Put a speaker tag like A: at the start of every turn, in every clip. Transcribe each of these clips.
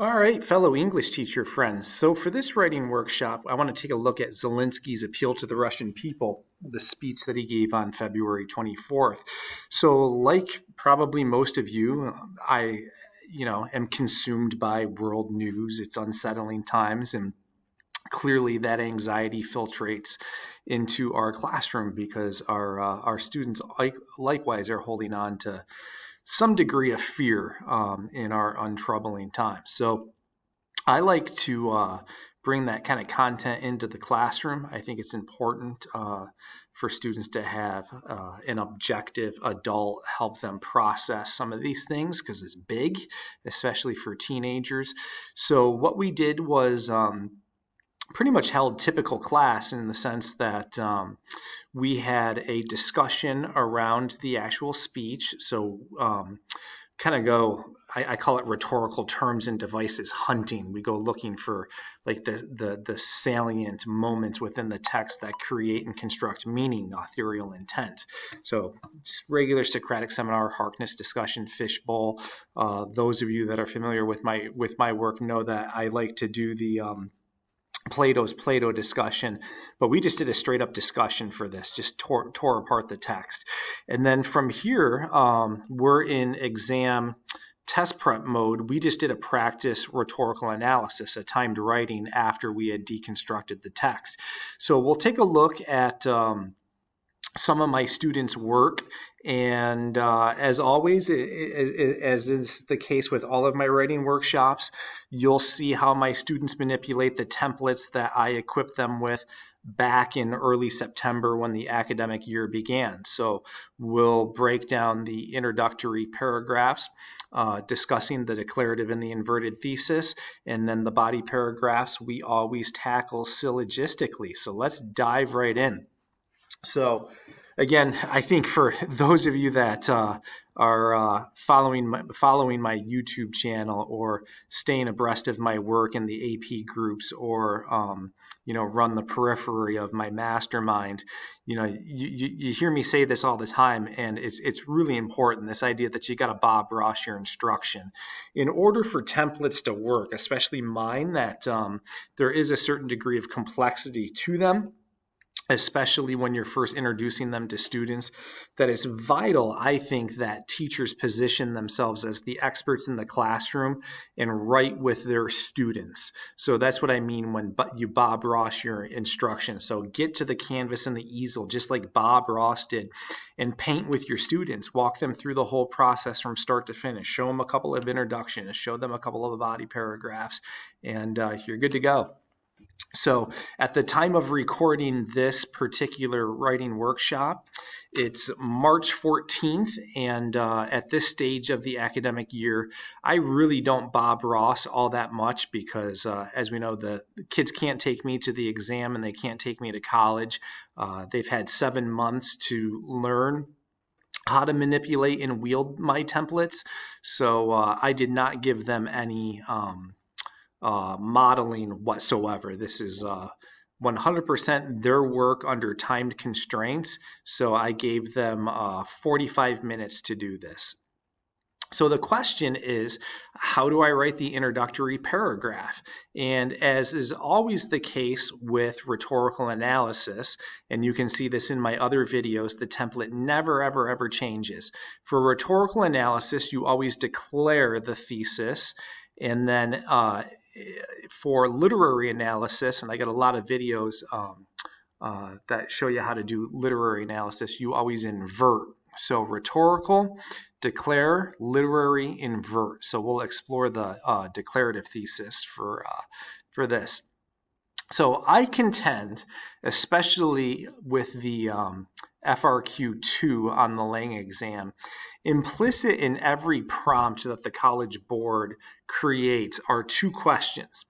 A: All right, fellow English teacher friends. So for this writing workshop, I want to take a look at Zelensky's appeal to the Russian people, the speech that he gave on February 24th. So like probably most of you, I am consumed by world news. It's unsettling times, and clearly that anxiety filtrates into our classroom because our students likewise are holding on to some degree of fear in our untroubling times. So I like to bring that kind of content into the classroom. I think it's important for students to have an objective adult help them process some of these things because it's big, especially for teenagers. So what we did was pretty much held typical class in the sense that we had a discussion around the actual speech. So kind of go, I call it rhetorical terms and devices hunting. We go looking for like the salient moments within the text that create and construct meaning, authorial intent. So just regular Socratic seminar, Harkness discussion, fishbowl. Those of you that are familiar with my work know that I like to do the Plato's Plato discussion, but we just did a straight up discussion for this, just tore apart the text. And then from here, we're in exam test prep mode. We just did a practice rhetorical analysis, a timed writing after we had deconstructed the text. So we'll take a look at some of my students' work. And as always, as is the case with all of my writing workshops, you'll see how my students manipulate the templates that I equipped them with back in early September when the academic year began. So we'll break down the introductory paragraphs, discussing the declarative and the inverted thesis, and then the body paragraphs we always tackle syllogistically. So let's dive right in. So again, I think for those of you that are following my YouTube channel or staying abreast of my work in the AP groups or run the periphery of my mastermind, you hear me say this all the time, and it's really important, this idea that you got to Bob Ross your instruction. In order for templates to work, especially mine, that there is a certain degree of complexity to them, especially when you're first introducing them to students, that it's vital, I think, that teachers position themselves as the experts in the classroom and write with their students. So that's what I mean when you Bob Ross your instruction. So get to the canvas and the easel, just like Bob Ross did, and paint with your students. Walk them through the whole process from start to finish. Show them a couple of introductions, show them a couple of body paragraphs, and you're good to go. So at the time of recording this particular writing workshop, it's March 14th, and at this stage of the academic year, I really don't Bob Ross all that much because, as we know, the kids can't take me to the exam and they can't take me to college. They've had 7 months to learn how to manipulate and wield my templates, so I did not give them any modeling whatsoever. This is 100% their work under timed constraints. So I gave them 45 minutes to do this. So the question is, how do I write the introductory paragraph? And as is always the case with rhetorical analysis, and you can see this in my other videos, the template never, ever, ever changes. For rhetorical analysis, you always declare the thesis, and then for literary analysis, and I got a lot of videos that show you how to do literary analysis, you always invert. So rhetorical, declare, literary, invert. So we'll explore the declarative thesis for this. So I contend, especially with the FRQ2 on the Lang exam, implicit in every prompt that the College Board creates are two questions.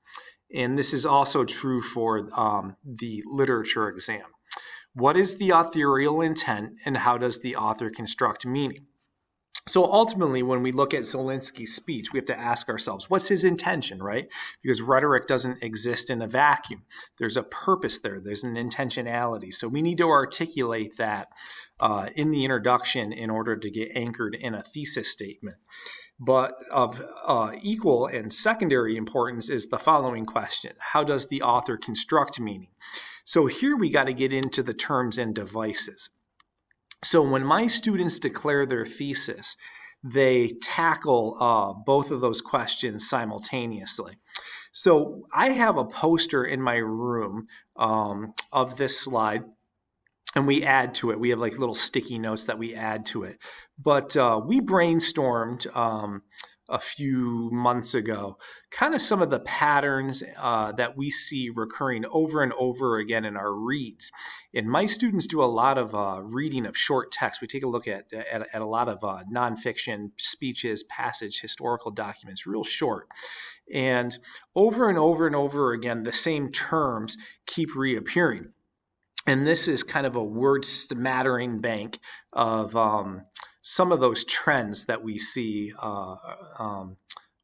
A: And this is also true for the literature exam. What is the authorial intent, and how does the author construct meaning? So ultimately, when we look at Zelensky's speech, we have to ask ourselves, what's his intention, right? Because rhetoric doesn't exist in a vacuum. There's a purpose there. There's an intentionality. So we need to articulate that in the introduction in order to get anchored in a thesis statement. But of equal and secondary importance is the following question: how does the author construct meaning? So here we got to get into the terms and devices. So when my students declare their thesis, they tackle both of those questions simultaneously. So I have a poster in my room of this slide, and we add to it. We have like little sticky notes that we add to it. But we brainstormed a few months ago kind of some of the patterns that we see recurring over and over again in our reads. And my students do a lot of reading of short text. We take a look at a lot of nonfiction, speeches, passage, historical documents, real short. And over and over and over again, the same terms keep reappearing. And this is kind of a word smattering bank of some of those trends that we see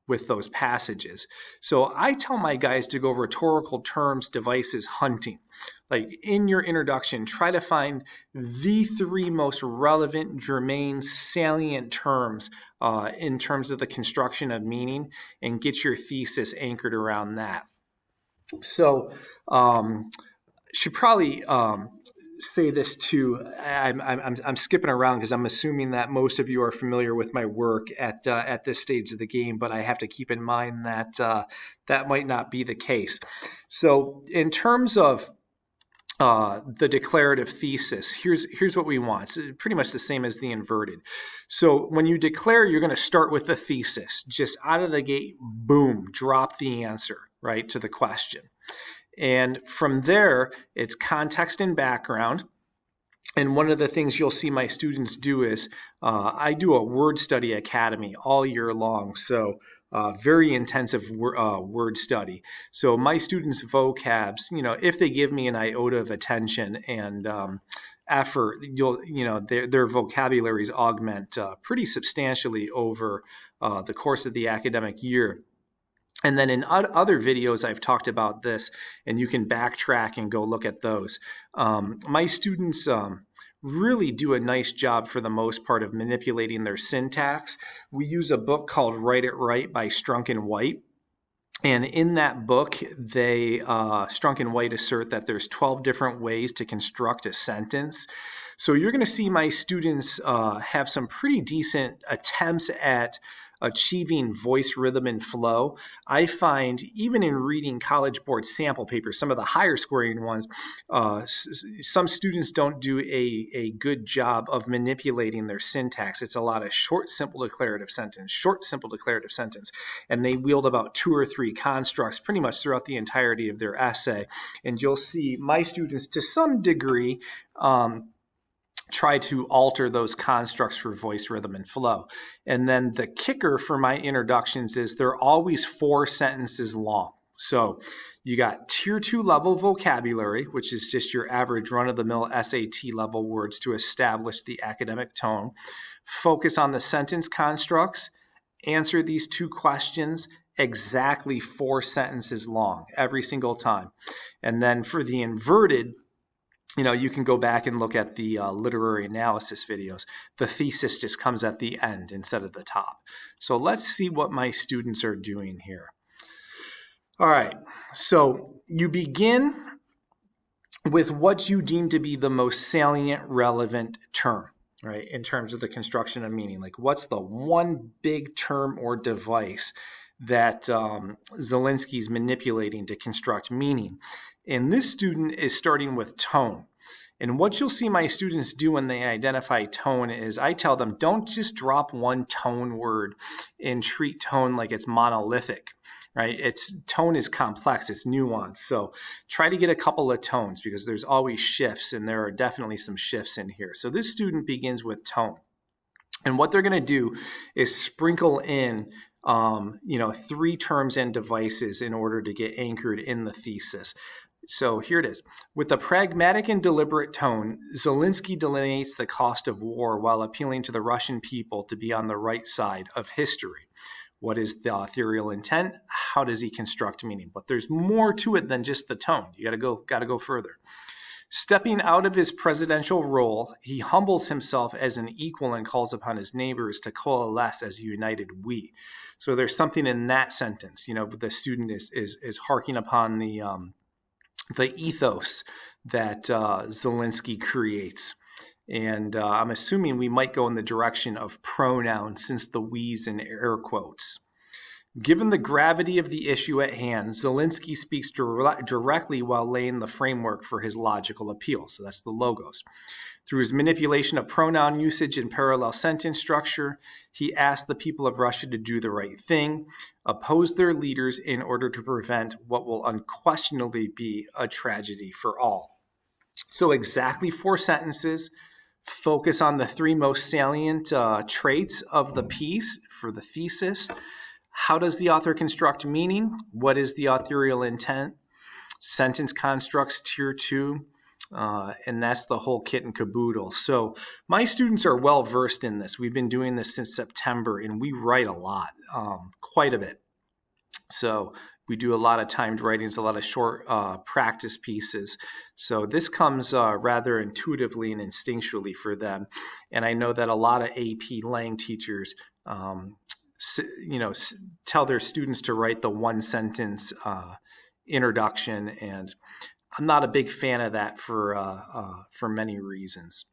A: with those passages. So I tell my guys to go rhetorical terms, devices, hunting. Like in your introduction, try to find the 3 most relevant, germane, salient terms in terms of the construction of meaning, and get your thesis anchored around that. So should probably say this too. I'm skipping around because I'm assuming that most of you are familiar with my work at this stage of the game, but I have to keep in mind that that might not be the case. So in terms of the declarative thesis, here's what we want. It's pretty much the same as the inverted. So when you declare, you're going to start with the thesis. Just out of the gate, boom, drop the answer, right, to the question. And from there, it's context and background. And one of the things you'll see my students do is I do a word study academy all year long. So very intensive word study. So my students' vocabs, if they give me an iota of attention and effort, their vocabularies augment pretty substantially over the course of the academic year. And then in other videos, I've talked about this, and you can backtrack and go look at those. My students really do a nice job for the most part of manipulating their syntax. We use a book called Write It Right by Strunk and White. And in that book, Strunk and White assert that there's 12 different ways to construct a sentence. So you're going to see my students have some pretty decent attempts at achieving voice, rhythm, and flow. I find even in reading College Board sample papers, some of the higher scoring ones, some students don't do a good job of manipulating their syntax. It's a lot of short, simple declarative sentence, short, simple declarative sentence, and they wield about 2 or 3 constructs pretty much throughout the entirety of their essay. And you'll see my students, to some degree, try to alter those constructs for voice, rhythm, and flow. And then the kicker for my introductions is they're always 4 sentences long. So you got tier 2 level vocabulary, which is just your average run-of-the-mill SAT level words to establish the academic tone. Focus on the sentence constructs. Answer these 2 questions exactly 4 sentences long every single time. And then for the inverted, you can go back and look at the literary analysis videos. The thesis just comes at the end instead of the top. So let's see what my students are doing here. All right, so you begin with what you deem to be the most salient, relevant term, right, in terms of the construction of meaning. Like, what's the one big term or device that Zelensky's manipulating to construct meaning? And this student is starting with tone. And what you'll see my students do when they identify tone is I tell them, don't just drop one tone word and treat tone like it's monolithic, right? Tone is complex, it's nuanced. So try to get a couple of tones because there's always shifts, and there are definitely some shifts in here. So this student begins with tone. And what they're going to do is sprinkle in 3 terms and devices in order to get anchored in the thesis. So here it is. With a pragmatic and deliberate tone, Zelenskyy delineates the cost of war while appealing to the Russian people to be on the right side of history. What is the authorial intent? How does he construct meaning? But there's more to it than just the tone. You got to go further. Stepping out of his presidential role, he humbles himself as an equal and calls upon his neighbors to coalesce as a united we. So there's something in that sentence. The student is harking upon the ethos that Zelenskyy creates. And I'm assuming we might go in the direction of pronouns, since the we's in air quotes. Given the gravity of the issue at hand, Zelenskyy speaks directly while laying the framework for his logical appeal. So that's the logos. Through his manipulation of pronoun usage and parallel sentence structure, he asked the people of Russia to do the right thing, oppose their leaders in order to prevent what will unquestionably be a tragedy for all. So exactly 4 sentences. Focus on the 3 most salient traits of the piece for the thesis. How does the author construct meaning? What is the authorial intent? Sentence constructs, tier 2, and that's the whole kit and caboodle. So my students are well versed in this. We've been doing this since September, and we write a lot, quite a bit. So we do a lot of timed writings, a lot of short practice pieces. So this comes rather intuitively and instinctually for them. And I know that a lot of AP Lang teachers tell their students to write the 1-sentence introduction, and I'm not a big fan of that for many reasons.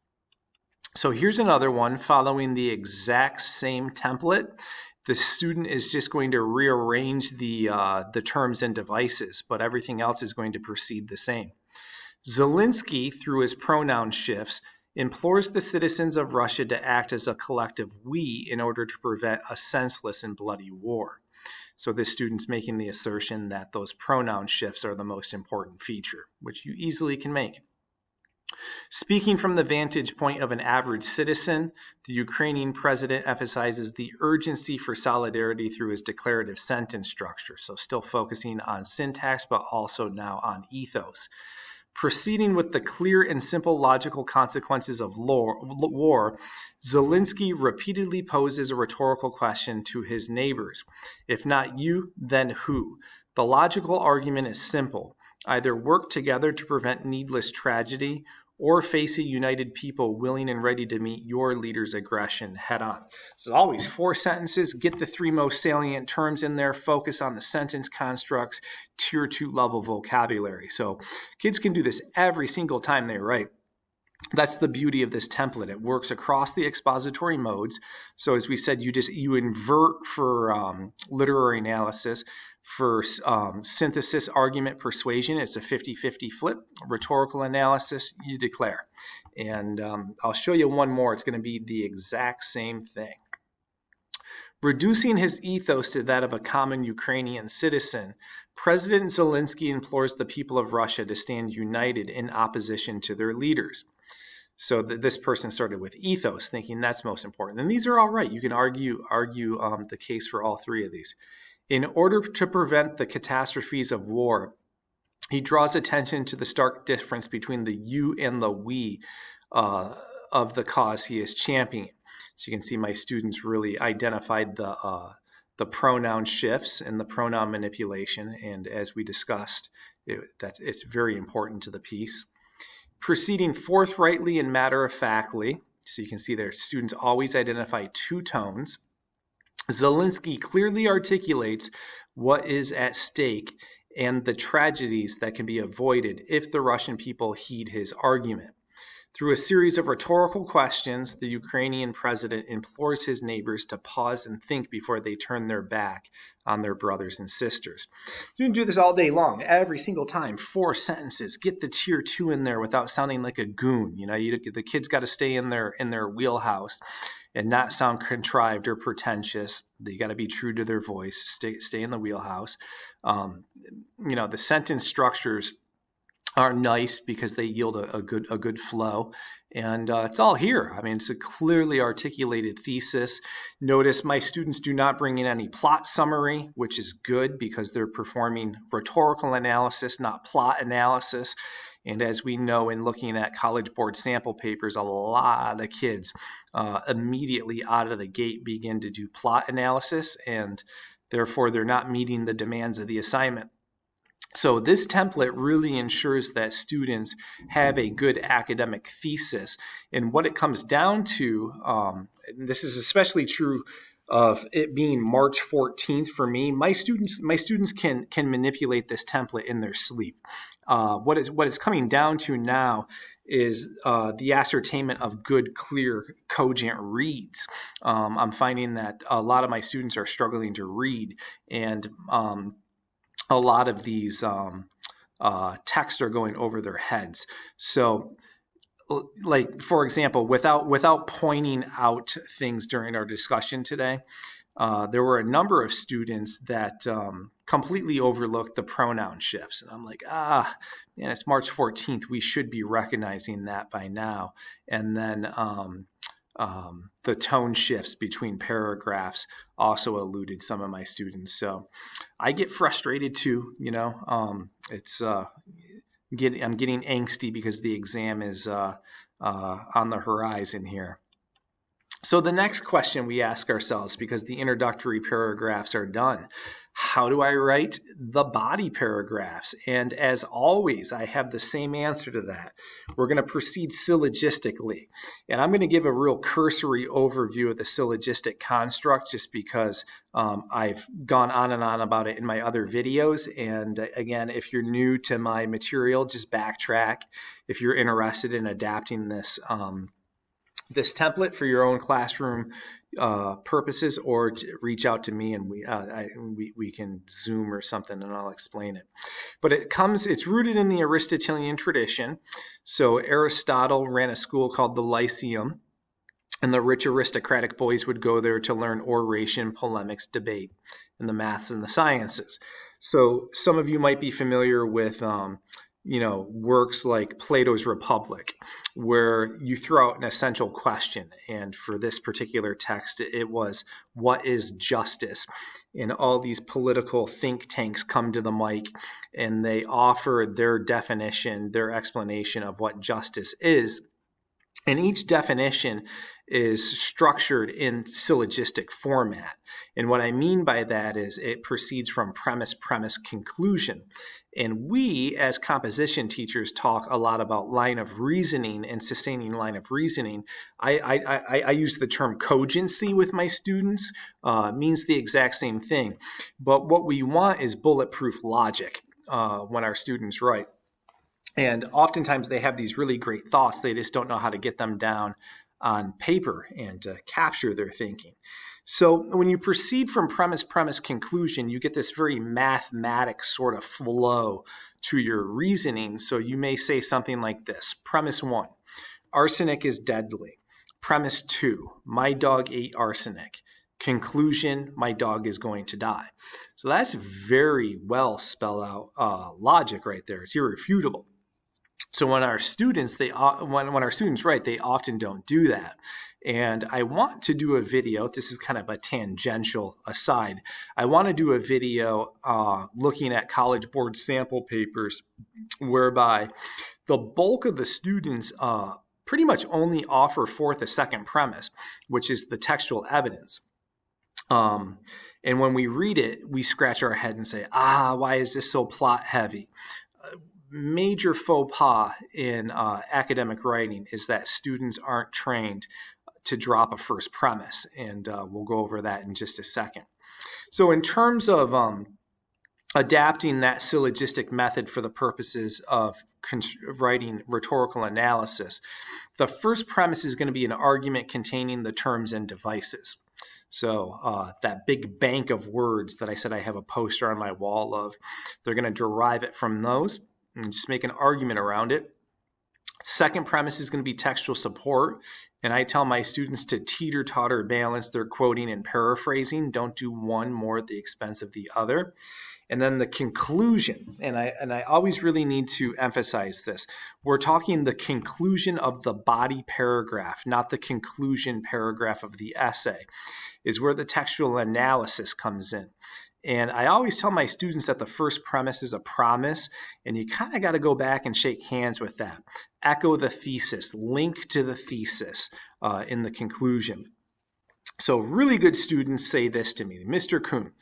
A: So here's another one following the exact same template. The student is just going to rearrange the terms and devices, but everything else is going to proceed the same. Zelenskyy, through his pronoun shifts, implores the citizens of Russia to act as a collective we in order to prevent a senseless and bloody war. So this student's making the assertion that those pronoun shifts are the most important feature, which you easily can make. Speaking from the vantage point of an average citizen, the Ukrainian president emphasizes the urgency for solidarity through his declarative sentence structure. So still focusing on syntax, but also now on ethos. Proceeding with the clear and simple logical consequences of war, Zelenskyy repeatedly poses a rhetorical question to his neighbors. If not you, then who? The logical argument is simple. Either work together to prevent needless tragedy, or face a united people willing and ready to meet your leader's aggression head on. So always 4 sentences, get the 3 most salient terms in there, focus on the sentence constructs, tier 2 level vocabulary. So kids can do this every single time they write. That's the beauty of this template. It works across the expository modes. So as we said, you invert for literary analysis. For synthesis, argument, persuasion, it's a 50-50 flip. Rhetorical analysis, you declare. And I'll show you one more. It's going to be the exact same thing. Reducing his ethos to that of a common Ukrainian citizen, President Zelenskyy implores the people of Russia to stand united in opposition to their leaders. So this person started with ethos, thinking that's most important. And these are all right. You can argue the case for all 3 of these. In order to prevent the catastrophes of war, he draws attention to the stark difference between the you and the we of the cause he is championing. So you can see my students really identified the pronoun shifts and the pronoun manipulation. And as we discussed, it's very important to the piece. Proceeding forthrightly and matter-of-factly, so you can see their students always identify 2 tones. Zelenskyy clearly articulates what is at stake and the tragedies that can be avoided if the Russian people heed his argument. Through a series of rhetorical questions, the Ukrainian president implores his neighbors to pause and think before they turn their back on their brothers and sisters. You can do this all day long, every single time, 4 sentences. Get the tier 2 in there without sounding like a goon. The kids got to stay in their wheelhouse and not sound contrived or pretentious. They got to be true to their voice. Stay in the wheelhouse. The sentence structures are nice because they yield a good flow. And it's all here. I mean, it's a clearly articulated thesis. Notice my students do not bring in any plot summary, which is good because they're performing rhetorical analysis, not plot analysis. And as we know in looking at College Board sample papers, a lot of kids immediately out of the gate begin to do plot analysis, and therefore they're not meeting the demands of the assignment. So this template really ensures that students have a good academic thesis. And what it comes down to, this is especially true of it being March 14th for me. My students can manipulate this template in their sleep. What it's coming down to now is the ascertainment of good, clear, cogent reads. I'm finding that a lot of my students are struggling to read, and a lot of these texts are going over their heads. So, like for example, without pointing out things during our discussion today, there were a number of students that completely overlooked the pronoun shifts. And I'm like, man, it's March 14th. We should be recognizing that by now. And then the tone shifts between paragraphs also eluded some of my students. So I get frustrated too, it's I'm getting angsty because the exam is on the horizon here. So the next question we ask ourselves, because the introductory paragraphs are done, how do I write the body paragraphs? And as always, I have the same answer to that. We're going to proceed syllogistically. And I'm going to give a real cursory overview of the syllogistic construct just because I've gone on and on about it in my other videos. And again, if you're new to my material, just backtrack. If you're interested in adapting this this template for your own classroom purposes, or reach out to me and we can Zoom or something and I'll explain it. But it's rooted in the Aristotelian tradition. So Aristotle ran a school called the Lyceum, and the rich aristocratic boys would go there to learn oration, polemics, debate, and the maths and the sciences. So some of you might be familiar with works like Plato's Republic, where you throw out an essential question. And for this particular text, it was, what is justice? And all these political think tanks come to the mic and they offer their definition, their explanation of what justice is. And each definition is structured in syllogistic format. And what I mean by that is it proceeds from premise, conclusion. And we, as composition teachers, talk a lot about line of reasoning and sustaining line of reasoning. I use the term cogency with my students. Means the exact same thing. But what we want is bulletproof logic when our students write. And oftentimes they have these really great thoughts. They just don't know how to get them down on paper and capture their thinking. So when you proceed from premise, conclusion, you get this very mathematic sort of flow to your reasoning. So you may say something like this. Premise 1, arsenic is deadly. Premise 2, my dog ate arsenic. Conclusion, my dog is going to die. So that's very well spelled out logic right there. It's irrefutable. So when our students write, they often don't do that. And I want to do a video. This is kind of a tangential aside. I want to do a video looking at College Board sample papers whereby the bulk of the students pretty much only offer forth a second premise, which is the textual evidence. And when we read it, we scratch our head and say, why is this so plot heavy? Major faux pas in academic writing is that students aren't trained to drop a first premise, and we'll go over that in just a second. So in terms of adapting that syllogistic method for the purposes of writing rhetorical analysis, the first premise is going to be an argument containing the terms and devices. So that big bank of words that I said I have a poster on my wall of, they're going to derive it from those and just make an argument around it. Second premise is going to be textual support. And I tell my students to teeter-totter balance their quoting and paraphrasing. Don't do one more at the expense of the other. And then the conclusion, and I always really need to emphasize this. We're talking the conclusion of the body paragraph, not the conclusion paragraph of the essay, is where the textual analysis comes in. And I always tell my students that the first premise is a promise, and you kind of got to go back and shake hands with that. Echo the thesis, link to the thesis in the conclusion. So really good students say this to me, Mr. Kuhn,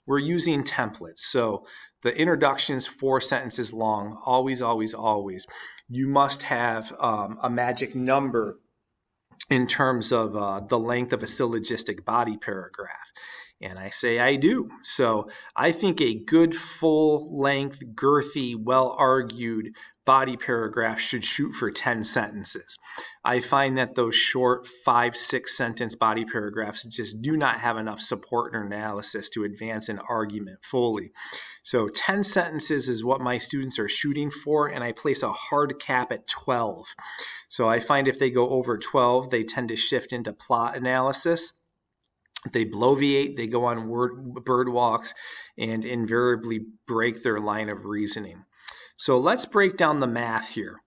A: we're using templates. So the introduction's 4 sentences long, always, always, always. You must have a magic number in terms of the length of a syllogistic body paragraph. And I say I do. So I think a good full-length, girthy, well-argued body paragraph should shoot for 10 sentences. I find that those short 5-6 sentence body paragraphs just do not have enough support or analysis to advance an argument fully. So 10 sentences is what my students are shooting for, and I place a hard cap at 12. So I find if they go over 12, they tend to shift into plot analysis. They bloviate, they go on bird walks, and invariably break their line of reasoning. So let's break down the math here.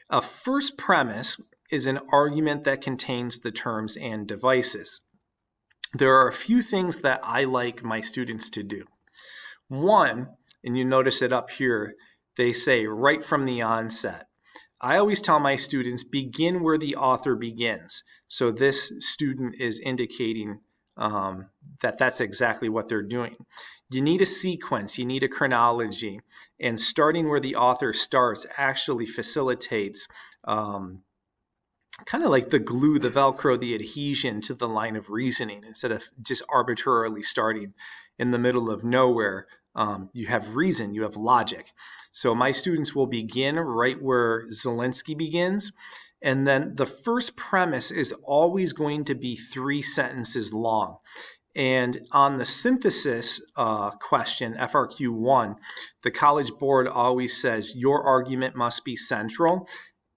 A: A first premise is an argument that contains the terms and devices. There are a few things that I like my students to do. One, and you notice it up here, they say right from the onset. I always tell my students, begin where the author begins. So this student is indicating that that's exactly what they're doing. You need a sequence, you need a chronology, and starting where the author starts actually facilitates kind of like the glue, the Velcro, the adhesion to the line of reasoning. Instead of just arbitrarily starting in the middle of nowhere, you have reason, you have logic. So my students will begin right where Zelenskyy begins. And then the first premise is always going to be 3 sentences long. And on the synthesis question, FRQ1, the College Board always says your argument must be central.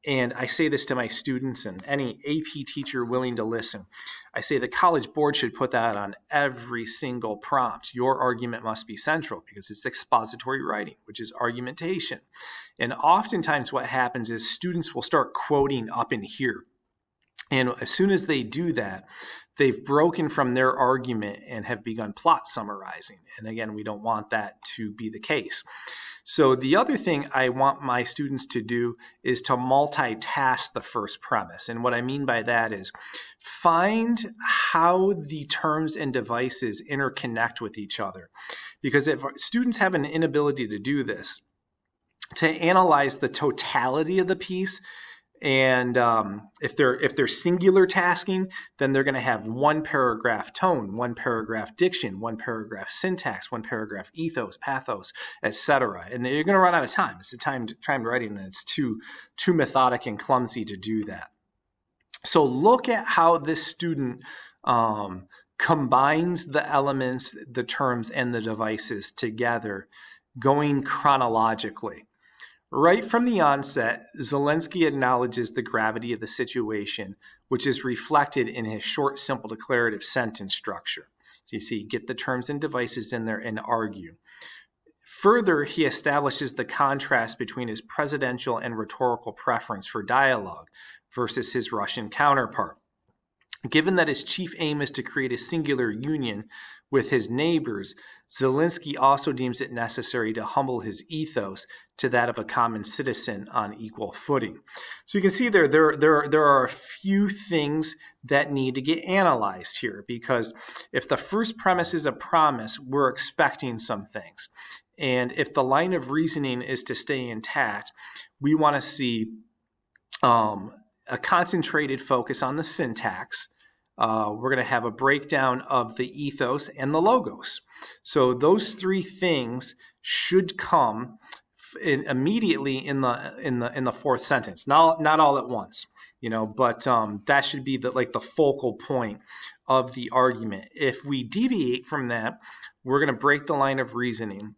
A: And I say this to my students and any AP teacher willing to listen. I say the College Board should put that on every single prompt. Your argument must be central because it's expository writing, which is argumentation. And oftentimes what happens is students will start quoting up in here. And as soon as they do that, they've broken from their argument and have begun plot summarizing. And again, we don't want that to be the case. So the other thing I want my students to do is to multitask the first premise. And what I mean by that is find how the terms and devices interconnect with each other. Because if students have an inability to do this, to analyze the totality of the piece, and if they're singular tasking, then they're going to have one paragraph tone, one paragraph diction, one paragraph syntax, one paragraph ethos, pathos, etc. And you're going to run out of time. It's a time writing, and it's too methodic and clumsy to do that. So look at how this student combines the elements, the terms, and the devices together, going chronologically. Right from the onset, Zelenskyy acknowledges the gravity of the situation, which is reflected in his short, simple declarative sentence structure. So you see, get the terms and devices in there and argue. Further, he establishes the contrast between his presidential and rhetorical preference for dialogue versus his Russian counterpart. Given that his chief aim is to create a singular union with his neighbors, Zelenskyy also deems it necessary to humble his ethos to that of a common citizen on equal footing. So you can see there are a few things that need to get analyzed here, because if the first premise is a promise, we're expecting some things. And if the line of reasoning is to stay intact, we want to see a concentrated focus on the syntax. We're going to have a breakdown of the ethos and the logos. So those 3 things should come immediately in the 4th sentence. Not all at once, but that should be the focal point of the argument. If we deviate from that, we're going to break the line of reasoning.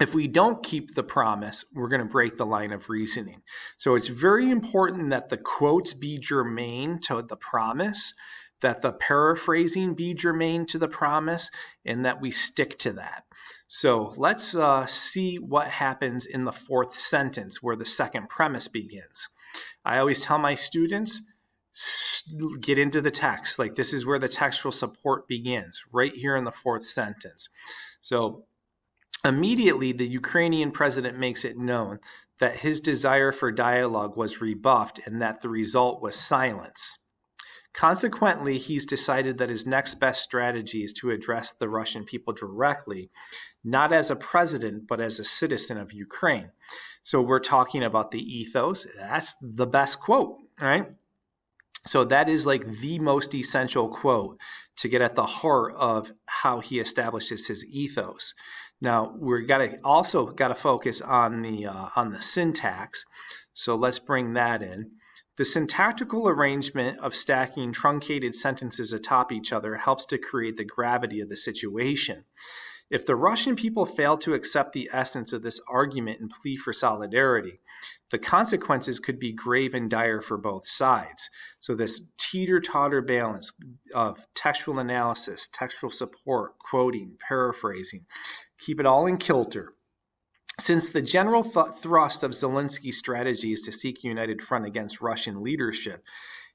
A: If we don't keep the promise, we're going to break the line of reasoning. So it's very important that the quotes be germane to the promise, that the paraphrasing be germane to the promise, and that we stick to that. So let's see what happens in the 4th sentence where the second premise begins. I always tell my students, get into the text. Like, this is where the textual support begins, right here in the 4th sentence. So immediately, the Ukrainian president makes it known that his desire for dialogue was rebuffed and that the result was silence. Consequently, he's decided that his next best strategy is to address the Russian people directly, not as a president, but as a citizen of Ukraine. So we're talking about the ethos. That's the best quote, right? So that is like the most essential quote to get at the heart of how he establishes his ethos. Now we're also got to focus on the syntax. So let's bring that in. The syntactical arrangement of stacking truncated sentences atop each other helps to create the gravity of the situation. If the Russian people fail to accept the essence of this argument and plea for solidarity, the consequences could be grave and dire for both sides. So this teeter-totter balance of textual analysis, textual support, quoting, paraphrasing, keep it all in kilter. Since the general thrust of Zelensky's strategy is to seek a united front against Russian leadership,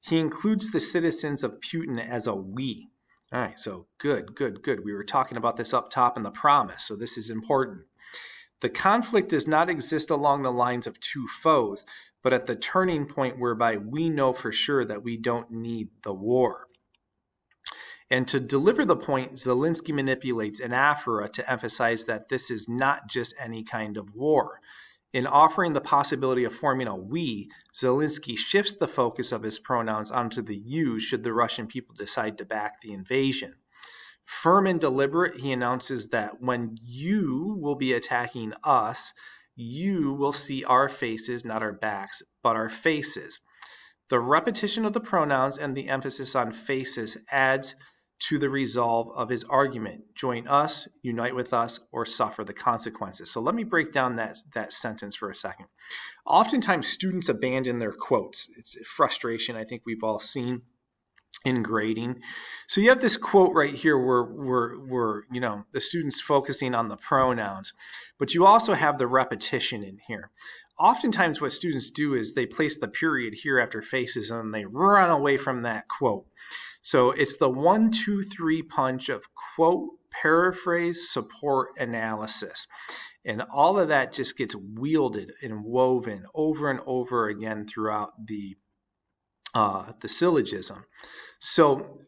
A: he includes the citizens of Putin as a we. All right, so good. We were talking about this up top in the promise, so this is important. The conflict does not exist along the lines of two foes, but at the turning point whereby we know for sure that we don't need the war. And to deliver the point, Zelenskyy manipulates anaphora to emphasize that this is not just any kind of war. In offering the possibility of forming a we, Zelenskyy shifts the focus of his pronouns onto the you should the Russian people decide to back the invasion. Firm and deliberate, he announces that when you will be attacking us, you will see our faces, not our backs, but our faces. The repetition of the pronouns and the emphasis on faces adds to the resolve of his argument. Join us, unite with us, or suffer the consequences. So let me break down that sentence for a second. Oftentimes, students abandon their quotes. It's frustration I think we've all seen in grading. So you have this quote right here where the student's focusing on the pronouns, but you also have the repetition in here. Oftentimes what students do is they place the period here after faces and they run away from that quote. So it's the 1, 2, 3 punch of quote, paraphrase, support, analysis. And all of that just gets wielded and woven over and over again throughout the syllogism. So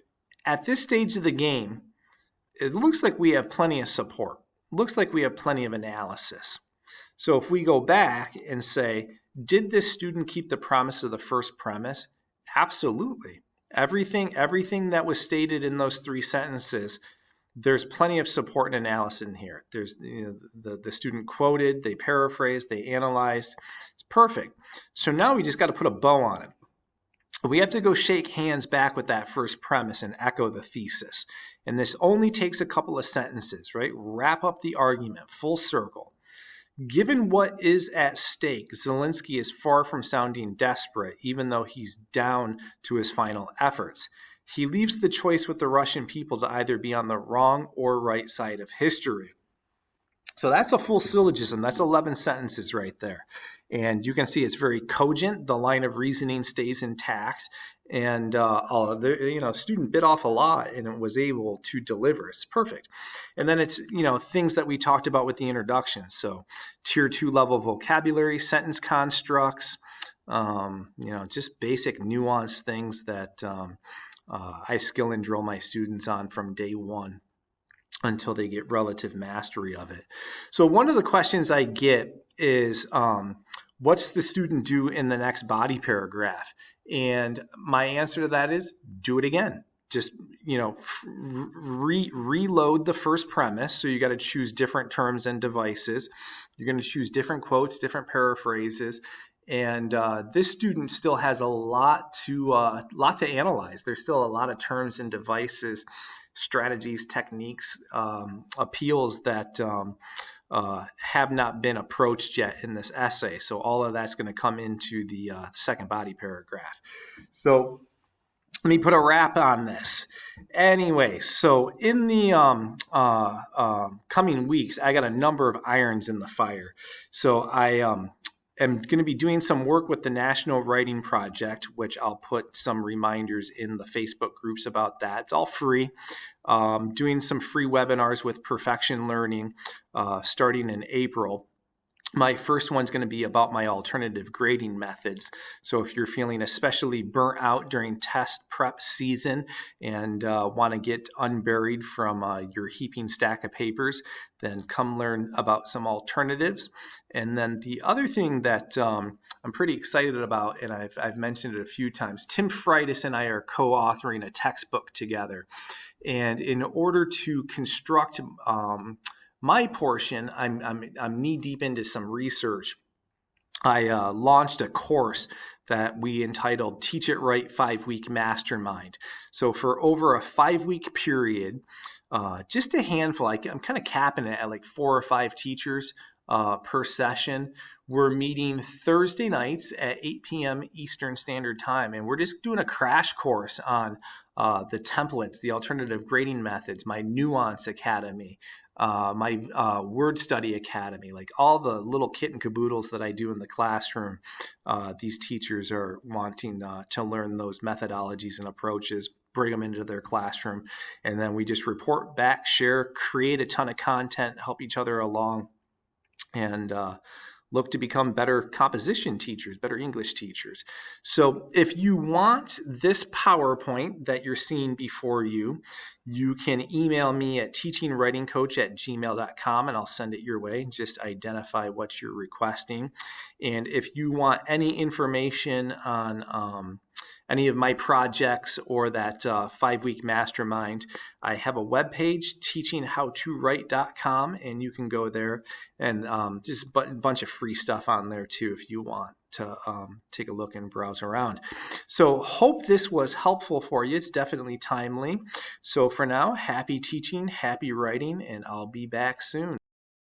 A: at this stage of the game, it looks like we have plenty of support. It looks like we have plenty of analysis. So if we go back and say, did this student keep the promise of the first premise? Absolutely. Everything that was stated in those 3 sentences, there's plenty of support and analysis in here. There's the student quoted, they paraphrased, they analyzed. It's perfect. So now we just got to put a bow on it. We have to go shake hands back with that first premise and echo the thesis. And this only takes a couple of sentences, right? Wrap up the argument, full circle. Given what is at stake, Zelenskyy is far from sounding desperate, even though he's down to his final efforts. He leaves the choice with the Russian people to either be on the wrong or right side of history. So that's a full syllogism. That's 11 sentences right there. And you can see it's very cogent. The line of reasoning stays intact. And student bit off a lot and it was able to deliver. It's perfect. And then it's, things that we talked about with the introduction. So tier 2 level vocabulary, sentence constructs, just basic nuanced things that I skill and drill my students on from day one until they get relative mastery of it. So one of the questions I get is, what's the student do in the next body paragraph? And my answer to that is do it again. Just, reload the first premise. So you got to choose different terms and devices. You're going to choose different quotes, different paraphrases. And this student still has a lot to analyze. There's still a lot of terms and devices, strategies, techniques, appeals that have not been approached yet in this essay. So all of that's going to come into the second body paragraph. So let me put a wrap on this. Anyway, so in the coming weeks, I got a number of irons in the fire. So I am going to be doing some work with the National Writing Project, which I'll put some reminders in the Facebook groups about that. It's all free. Doing some free webinars with Perfection Learning starting in April. My first one's going to be about my alternative grading methods. So if you're feeling especially burnt out during test prep season and want to get unburied from your heaping stack of papers, then come learn about some alternatives. And then the other thing that I'm pretty excited about, and I've mentioned it a few times, Tim Freitas and I are co-authoring a textbook together. And in order to construct my portion, I'm knee deep into some research. I launched a course that we entitled Teach It Right 5-Week Mastermind. So for over a 5-week period, just a handful, I'm kind of capping it at like 4 or 5 teachers per session. We're meeting Thursday nights at 8 p.m. Eastern Standard Time, and we're just doing a crash course on the templates, the alternative grading methods, my Nuance Academy, my Word Study Academy, like all the little kit and caboodles that I do in the classroom. These teachers are wanting to learn those methodologies and approaches, bring them into their classroom, and then we just report back, share, create a ton of content, help each other along, and look to become better composition teachers, better English teachers. So if you want this PowerPoint that you're seeing before you, you can email me at teachingwritingcoach@gmail.com and I'll send it your way. Just identify what you're requesting. And if you want any information on any of my projects or that 5-week mastermind, I have a webpage, teachinghowtowrite.com, and you can go there and just a bunch of free stuff on there too if you want to take a look and browse around. So hope this was helpful for you. It's definitely timely. So for now, happy teaching, happy writing, and I'll be back soon.